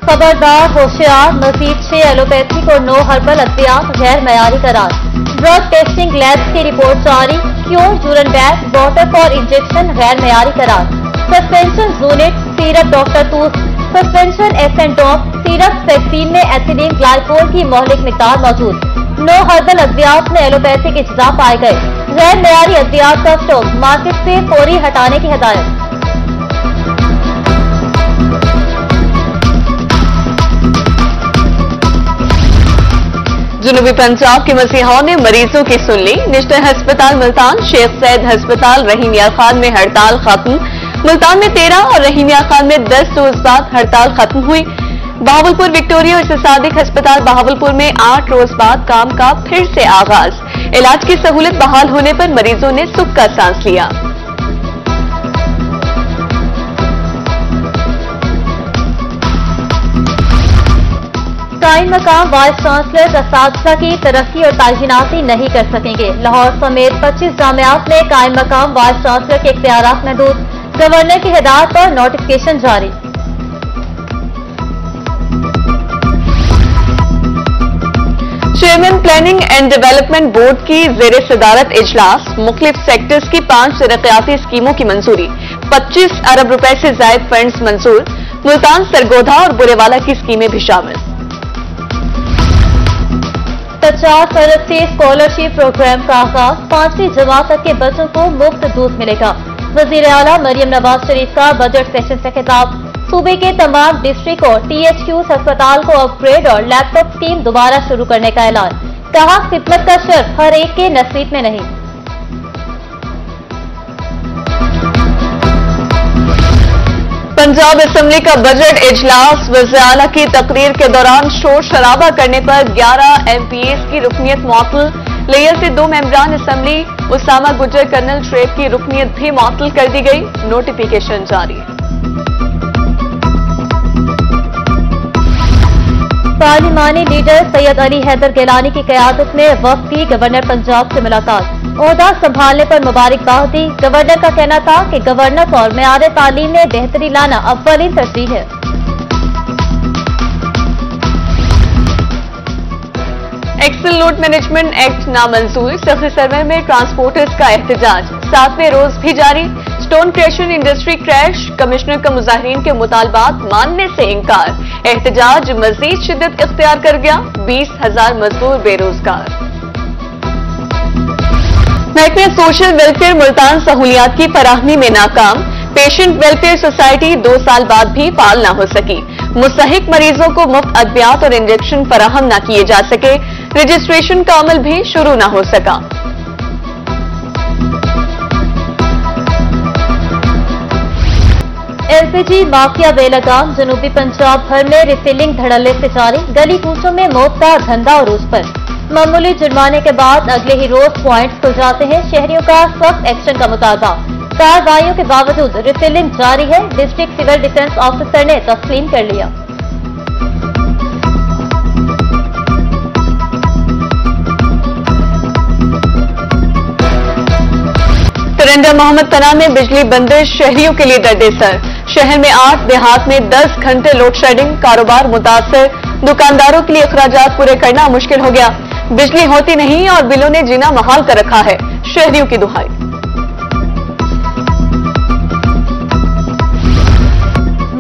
खबरदार होशियार, मजीद 6 एलोपैथिक और 9 हर्बल अद्वियात गैर मयारी करार। ड्रग टेस्टिंग लैब्स की रिपोर्ट जारी। Cure urine bag water for injection गैर मयारी करार। सस्पेंशन यूनिट सीरप डॉक्टर तूस, सस्पेंशन एसेंटोम सीरप वैक्सीन में एथिलीन ग्लाइकोल की मौलिक मिकदार मौजूद। 9 हर्बल अद्वियात में एलोपैथिक इज्जा पाए गए। गैर मयारी अद्वियात का स्टॉक मार्केट से फौरी हटाने की हिदायत। जनूबी पंजाब के मसीहाओं ने मरीजों की सुन ली। नेशनल अस्पताल मुल्तान, शेख सैयद अस्पताल रहीम यार खान में हड़ताल खत्म। मुल्तान में 13 और रहीम यार खान में 10 रोज बाद हड़ताल खत्म हुई। बहावलपुर विक्टोरिया और सादिक अस्पताल बहावलपुर में 8 रोज बाद काम का फिर से आगाज। इलाज की सहूलत बहाल होने पर मरीजों ने सुख का सांस लिया। कायम मकाम वाइस चांसलर असातिज़ा की तरक्की और तायीनाती नहीं कर सकेंगे। लाहौर समेत 25 जामियात में कायम मकाम वाइस चांसलर के इख्तियारात महदूद। गवर्नर की हिदायत पर नोटिफिकेशन जारी। Chairman planning and development board की जेर सदारत इजलास। मुख्तलिफ सेक्टर्स की 5 तरक्याती स्कीमों की मंजूरी। 25 अरब रुपए से जायद फंड्स मंजूर। मुल्तान, सरगोधा और बुरेवाला की स्कीमें भी शामिल। 50 फरवरी से स्कॉलरशिप प्रोग्राम का आगाज। 5वीं जमात तक के बच्चों को मुफ्त दूध मिलेगा। वजीर आला मरियम नवाज शरीफ का बजट सेशन से खिताब। सूबे के तमाम डिस्ट्रिक्ट और THQs अस्पताल को अपग्रेड और लैपटॉप स्कीम दोबारा शुरू करने का ऐलान। कहा, खिदमत का शर्फ हर एक के नसीब में नहीं। पंजाब असेंबली का बजट इजलास। वज़ीर आला की तकरीर के दौरान शोर शराबा करने पर 11 MPs की रुकनीत मुअत्तल। लेयर से 2 मेंबरान असेंबली उसामा गुजर कर्नल श्रेफ की रुकनीत भी मुअत्तल कर दी गई। नोटिफिकेशन जारी। पार्लिमानी लीडर सैयद अली हैदर गिलानी की क़यादत में वफ्द की गवर्नर पंजाब से मुलाकात। ओहदा संभालने पर मुबारकबाद दी। गवर्नर का कहना था कि गवर्नेंस और मेयार तालीम में बेहतरी लाना अव्वलीन तरजीह है। एक्सेल लोड मैनेजमेंट एक्ट नामंजूर। सख्त सर्वे में ट्रांसपोर्टर्स का एहतजाज 7वें रोज भी जारी। Stone crasher industry crash. Commissioner का मुजाहिरीन के मुतालबात मानने से इनकार। एहतजाज मजीद शिद्दत इख्तियार कर गया। 20,000 मजदूर बेरोजगार। महकमे सोशल वेलफेयर मुल्तान सहूलियात की फराहमी में नाकाम। पेशेंट वेलफेयर सोसाइटी 2 साल बाद भी फाल न हो सकी। मुस्तहिक मरीजों को मुफ्त अद्वियात और इंजेक्शन फराहम न किए जा सके। रजिस्ट्रेशन का अमल भी शुरू न हो सका। LPG माफिया बेलगाम। जनूबी पंजाब भर में रिफिलिंग धड़ल्ले से जारी। गली कूचों में मौत का धंधा उरूज पर। मामूली जुर्माने के बाद अगले ही रोज पॉइंट्स खुल जाते हैं। शहरियों का सख्त एक्शन का मुतालबा। कार्रवाइयों के बावजूद रिफिलिंग जारी है। डिस्ट्रिक्ट सिविल डिफेंस ऑफिसर ने तस्लीम कर लिया। तरंडा मोहम्मद तना में बिजली बंदिश शहरियों के लिए दर्द-ए-सर। शहर में 8, देहात में 10 घंटे लोड शेडिंग। कारोबार मुतासर। दुकानदारों के लिए अखराजात पूरे करना मुश्किल हो गया। बिजली होती नहीं और बिलों ने जीना महाल कर रखा है। शहरियों की दुहाई।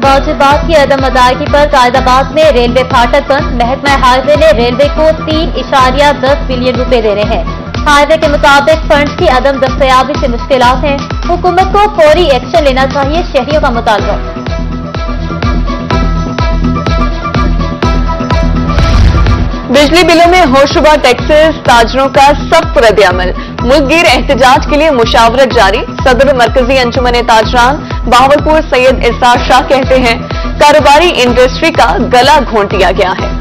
वाजिबात की अदम अदायगी पर कायदाबाद में रेलवे फाटक बंद। महकमा हाईवे ने रेलवे को 3.10 बिलियन रुपए देने हैं। हाईवे के मुताबिक फंड की अदम दस्तयाबी से मुश्किलात हैं। हुकूमत को फौरी एक्शन लेना चाहिए, शहरियों का मुतालबा। बिजली बिलों में होशरुबा टैक्सेस। ताजरों का सख्त रद्द-ए-अमल। मुल्कगीर एहतजाज के लिए मुशावरत जारी। सदर मरकजी अंजुमन ताजरान बहावलपुर सैयद इरशाद शाह कहते हैं, कारोबारी इंडस्ट्री का गला घोंट दिया गया है।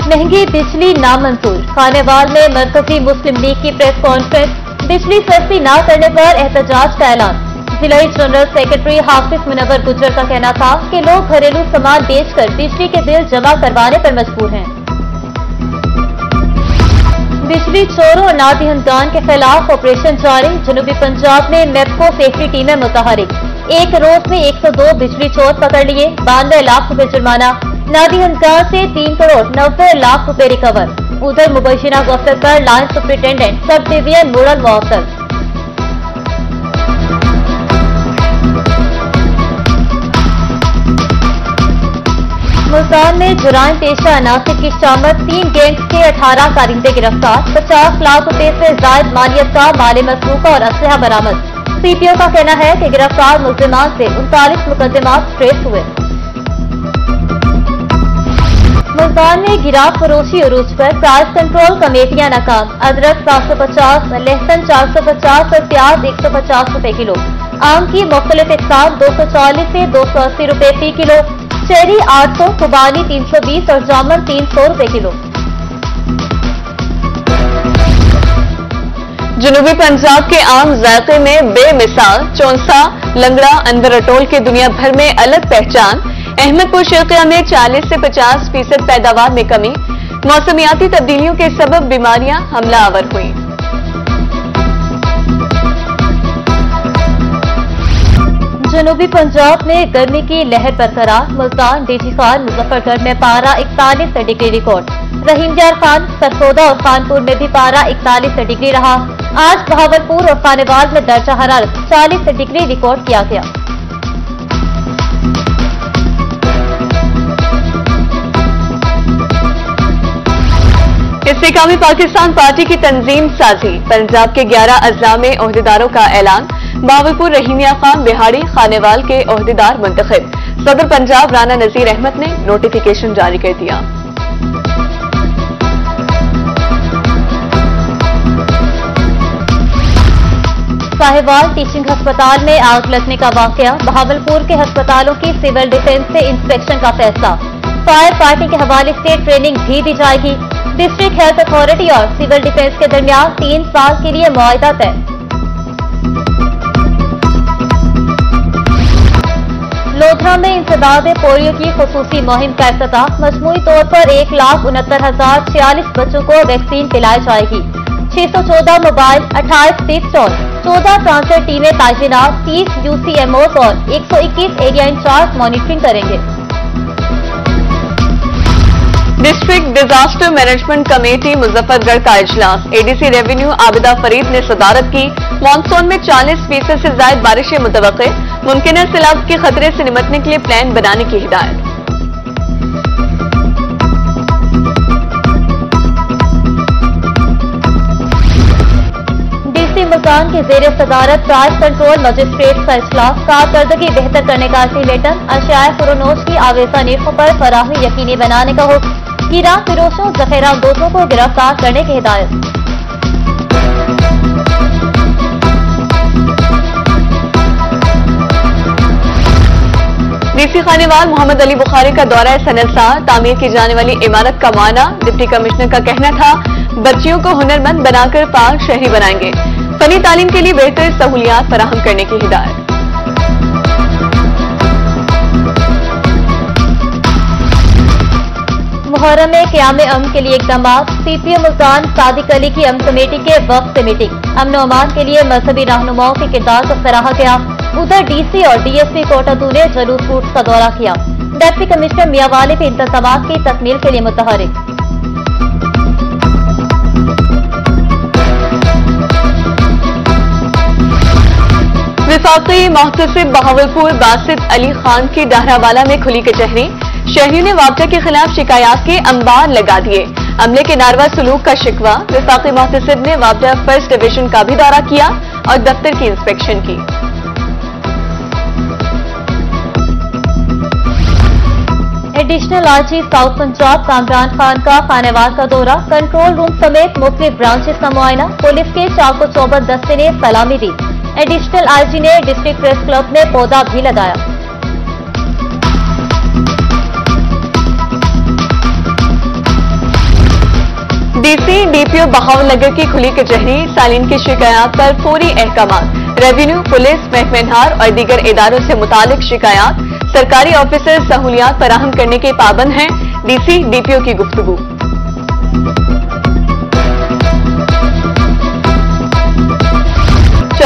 महंगी बिजली नामंजूर। खानेवाल में मरकजी मुस्लिम लीग की प्रेस कॉन्फ्रेंस। बिजली सस्ती न करने पर एहतजाज का ऐलान। जिलाई जनरल सेक्रेटरी हाफिज मुनव्वर गुजर का कहना था कि लोग घरेलू सामान बेचकर बिजली के बिल जमा करवाने पर मजबूर हैं। बिजली चोरों और नादिहंगान के खिलाफ ऑपरेशन जारी। जनूबी पंजाब में मेपको सेफ्टी टीमें मुतहरिक। एक रोज में 102 बिजली चोर पकड़ लिए, 92 लाख रुपए जुर्माना। नादिगंज गांव से 3 करोड़ 90 लाख रुपए रिकवर। उधर मुबैशिना गफलत पर लाइन सुप्रिंटेंडेंट सब डिवीजन मुरल मुअत्तल। मुल्तान में जुराइम पेशा अनासिर की शामत, 3 गैंग्स के 18 कारिंदे गिरफ्तार। 50 लाख रुपए से जायद मालियत का माल मसरूका और असलहा बरामद। सीपीओ का कहना है कि गिरफ्तार मुल्जिमान से 39 मुकदमात ट्रेस हुए। मुल्तान में गिराव फरोशी उरूज पर प्राइस कंट्रोल कमेटियां नाकाम। अदरक 750, लहसुन 450 और प्याज 150 रुपए किलो। आम की मुख्तलिफ इकसाम 240 से 280 रुपए फी किलो। चेरी 800, खुबानी 320 और जामुन 300 रुपए किलो। जनूबी पंजाब के आम जायके में बेमिसाल चौंसा लंगड़ा अनवर अटोल के दुनिया भर में अलग पहचान। अहमदपुर शर्किया में 40 से 50% पैदावार में कमी। मौसमियाती तब्दीलियों के सबब बीमारियां हमलावर हुई। जनूबी पंजाब में गर्मी की लहर बरकरार। मुल्तान, डीजी खान, मुजफ्फरगढ़ में पारा 41 डिग्री रिकॉर्ड। रहीमयार खान, सरसोदा और खानपुर में भी पारा 41 डिग्री रहा। आज बहावलपुर और खानेवाल में दर्जा हरारत 40 डिग्री रिकॉर्ड किया गया। इस्तेकामी पाकिस्तान पार्टी की तंजीम साजी। पंजाब के 11 अजला में ओहदेदारों का ऐलान। बहावलपुर रहीमिया खान, बिहाड़ी, खानेवाल के ओहदेदार मुंतखब। सदर पंजाब राना नजीर अहमद ने नोटिफिकेशन जारी कर दिया। साहिवाल टीचिंग अस्पताल में आग लगने का वाकया। बहावलपुर के अस्पतालों की सिविल डिफेंस से इंस्पेक्शन का फैसला। फायर फाइटिंग के हवाले से ट्रेनिंग भी दी जाएगी। डिस्ट्रिक्ट हेल्थ अथॉरिटी और सिविल डिफेंस के दरमियान 3 साल के लिए मुआहदा तय। लोधरा में इंसदाद पोलियो की खुसूसी मुहिम का इफ्तिताह। मजमूई तौर पर 1,69,046 बच्चों को वैक्सीन पिलाई जाएगी। 614 मोबाइल, 28 पिस्तौल, 14 ट्रांसफर टीमें तैनात, 30 UCMOs और 121 एरिया इंचार्ज मॉनिटरिंग करेंगे। District disaster management committee Muzaffargarh का इजलास। एडीसी रेवेन्यू आबिदा फरीद ने सदारत की। मानसून में 40% से ज्यादा बारिशें मुतवक्के। मुमकिन सैलाब के खतरे से निपटने के लिए प्लान बनाने की हिदायत। डीसी मुल्तान की जेर सदारत प्राइस कंट्रोल मजिस्ट्रेट का इजलास। कारकर्दगी बेहतर करने का अल्टीमेटम। अशियाए फरोनोश की आवेजा निर्खों पर फराहमी यकीनी बनाने का हुक्म। हीरा फिरोशों जखेरा अंदोजों को गिरफ्तार करने की हिदायत। डीसी खानेवाल मोहम्मद अली बुखारी का दौरा सनतसार। तामीर की जाने वाली इमारत का माना। डिप्टी कमिश्नर का कहना था बच्चियों को हुनरमंद बनाकर पाक शहरी बनाएंगे। फनी तालीम के लिए बेहतर सहूलियात फराहम करने की हिदायत। मुहर्रम में क़याम अमन के लिए इक़दाम। सीपीओ मुल्तान सादिक अली की अमन कमेटी के वक्त से मीटिंग। अमन अमान के लिए मजहबी रहनुमाओं के किरदार को सराहा गया। उधर डीसी और डीएसपी कोटातू ने जलूस रूट का दौरा किया। डिप्टी कमिश्नर मियावाली भी इंतजामात की तकमील के लिए मुतहरिक। विफाकी मोहतसिब बहावलपुर बासित अली खान की डाहरावाला में खुली कचहरी। शहरियों ने वाक़या के खिलाफ शिकायत के अंबार लगा दिए। अमले के नारवा सलूक का शिकवा। विफाकी मोहतसिब ने वाक़या फर्स्ट डिवीजन का भी दौरा किया और दफ्तर की इंस्पेक्शन की। Additional IG south Punjab Kamran Khan का खानेवाल का दौरा। कंट्रोल रूम समेत मुख्तलिफ ब्रांचेस का मुआयना। पुलिस के 454 दस्ते ने सलामी दी। एडिशनल आईजी ने डिस्ट्रिक्ट प्रेस क्लब में पौधा भी लगाया। डीसी डीपीओ बहावलनगर की खुली कचहरी। सालीन की शिकायत पर फौरी अहकाम। रेवेन्यू, पुलिस, महकमेहार और दीगर इदारों से मुतालिक शिकायत। सरकारी ऑफिसर सहूलियात फराहम करने के पाबंद हैं। डीसी डीपीओ की गुफ्तगू।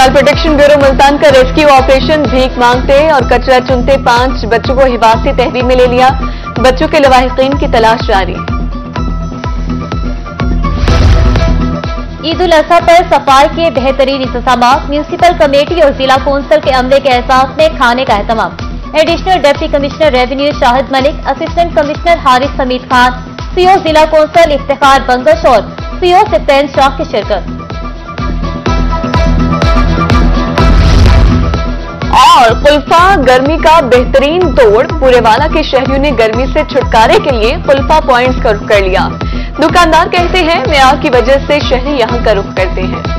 चाइल्ड प्रोटेक्शन ब्यूरो मुल्तान का रेस्क्यू ऑपरेशन। भीख मांगते और कचरा चुनते 5 बच्चों को हिफाजती तहवील में ले लिया। बच्चों के लवाहिकीन की तलाश जारी। ईद उल अजहा पर सफाई के बेहतरीन इंतजाम। म्यूनिसिपल कमेटी और जिला कौंसिल के अमले के एहसास में खाने का एहतमाम। Additional deputy commissioner revenue Shahid Malik, assistant commissioner Haris Hamid Khan, CO जिला कौंसिल इफ्तिखार बंगश और सीओ सिप्तैन शाह की शिरकत। और कुल्फा गर्मी का बेहतरीन तोड़। पुरेवाला के शहरियों ने गर्मी से छुटकारे के लिए कुल्फा पॉइंट्स का रुख कर लिया। दुकानदार कहते हैं मेयार की वजह से शहरी यहां का रुख करते हैं।